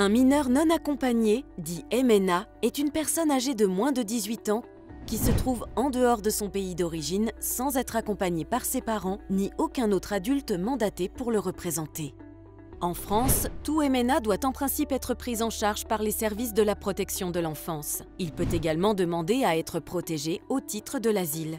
Un mineur non accompagné, dit MNA, est une personne âgée de moins de 18 ans qui se trouve en dehors de son pays d'origine sans être accompagné par ses parents ni aucun autre adulte mandaté pour le représenter. En France, tout MNA doit en principe être pris en charge par les services de la protection de l'enfance. Il peut également demander à être protégé au titre de l'asile.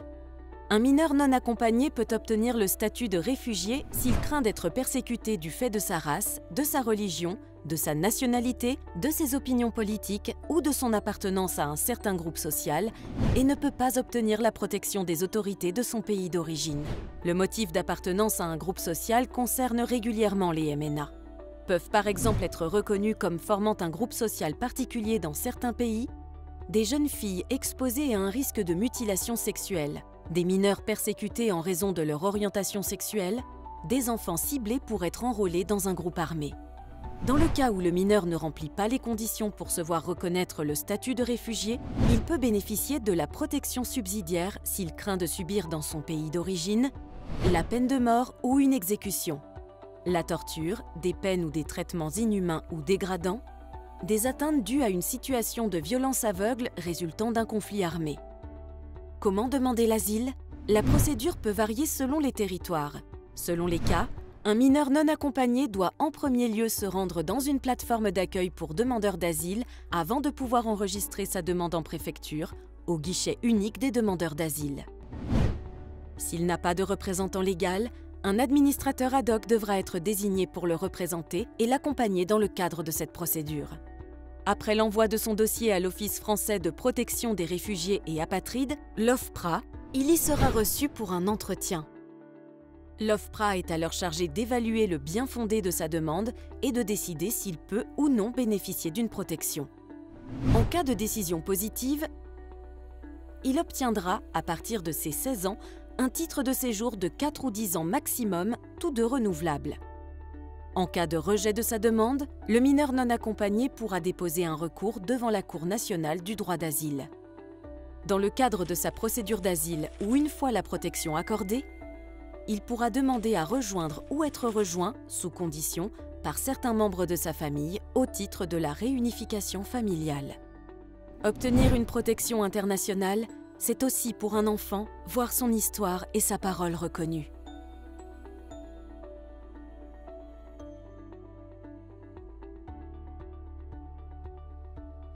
Un mineur non accompagné peut obtenir le statut de réfugié s'il craint d'être persécuté du fait de sa race, de sa religion, de sa nationalité, de ses opinions politiques ou de son appartenance à un certain groupe social et ne peut pas obtenir la protection des autorités de son pays d'origine. Le motif d'appartenance à un groupe social concerne régulièrement les MNA. Peuvent par exemple être reconnus comme formant un groupe social particulier dans certains pays, des jeunes filles exposées à un risque de mutilation sexuelle, des mineurs persécutés en raison de leur orientation sexuelle, des enfants ciblés pour être enrôlés dans un groupe armé. Dans le cas où le mineur ne remplit pas les conditions pour se voir reconnaître le statut de réfugié, il peut bénéficier de la protection subsidiaire s'il craint de subir dans son pays d'origine la peine de mort ou une exécution, la torture, des peines ou des traitements inhumains ou dégradants, des atteintes dues à une situation de violence aveugle résultant d'un conflit armé. Comment demander l'asile? La procédure peut varier selon les territoires. Selon les cas, un mineur non accompagné doit en premier lieu se rendre dans une plateforme d'accueil pour demandeurs d'asile avant de pouvoir enregistrer sa demande en préfecture, au guichet unique des demandeurs d'asile. S'il n'a pas de représentant légal, un administrateur ad hoc devra être désigné pour le représenter et l'accompagner dans le cadre de cette procédure. Après l'envoi de son dossier à l'Office français de protection des réfugiés et apatrides, l'OFPRA, il y sera reçu pour un entretien. L'OFPRA est alors chargé d'évaluer le bien-fondé de sa demande et de décider s'il peut ou non bénéficier d'une protection. En cas de décision positive, il obtiendra, à partir de ses 16 ans, un titre de séjour de 4 ou 10 ans maximum, tous deux renouvelables. En cas de rejet de sa demande, le mineur non accompagné pourra déposer un recours devant la Cour nationale du droit d'asile. Dans le cadre de sa procédure d'asile ou une fois la protection accordée, il pourra demander à rejoindre ou être rejoint, sous condition, par certains membres de sa famille au titre de la réunification familiale. Obtenir une protection internationale, c'est aussi pour un enfant voir son histoire et sa parole reconnue.